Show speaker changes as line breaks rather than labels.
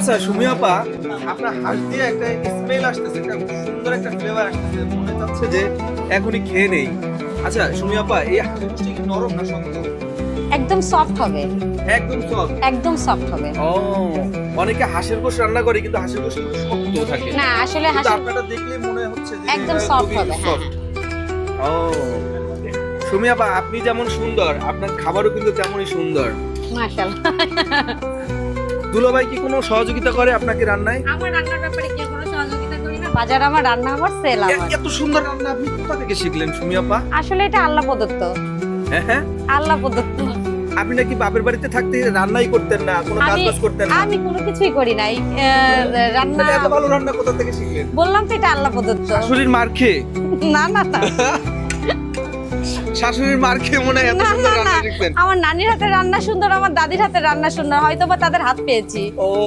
আচ্ছা সুমি আপা, আপনার হাঁস দিয়ে একটা স্মেল আসতেছে, একটা সুন্দর একটা ফ্লেভার আসতেছে, মনে হচ্ছে যে এখনই খেয়ে নেই। আচ্ছা সুমি আপা, এই হাঁসের গোশত কি নরম না শক্ত?
একদম সফট হবে,
একদম সফট।
একদম সফট হবে।
ও, অনেকে হাঁসের গোশত রান্না করে কিন্তু হাঁসের গোশত কিন্তু শক্ত থাকে।
না আসলে
কিন্তু
হাঁসের
আপনারটা দেখলে মনে হচ্ছে যে
একদম
এটা
সফট
খুবই
হবে, হ্যাঁ।
soft। ও, সুমি আপা আপনি যেমন সুন্দর, আপনার খাবারও কিন্তু তেমনই সুন্দর।
মাশাআল্লাহ।
দুলাভাই কি কোনো সহযোগিতা করে আপনাকে রান্নায়?
আমার রান্নার ব্যাপারে কেউ কোনো সহযোগিতা করি না, বাজার আমার, রান্না আমার, সেল আমার।
এত সুন্দর রান্না আপনি কোথা থেকে শিখলেন সুমি আপা?
আসলে এটা আল্লাহ প্রদত্ত,
হ্যাঁ হ্যাঁ,
আল্লাহ প্রদত্ত।
আপনি নাকি বাপের বাড়িতে থাকতে রান্নাই করতেন না, কোনো কাজ বাজ করতেন না?
আমি কোনো কিছুই করি নাই, রান্না
তাহলে এত ভালো রান্না কোথা থেকে শিখলেন?
বললাম তো এটা আল্লাহ প্রদত্ত।
শাশুড়ির মার খেয়ে?
না না না
শাশুড়ির মার খেয়ে মনে হয় এত
না,
সুন্দর
না,
রান্না
না।
শিখলেন?
আমার নানির হাতের রান্না সুন্দর, আমার দাদির হাতের রান্না সুন্দর, হয়তো বা তাদের হাত পেয়েছি।
ও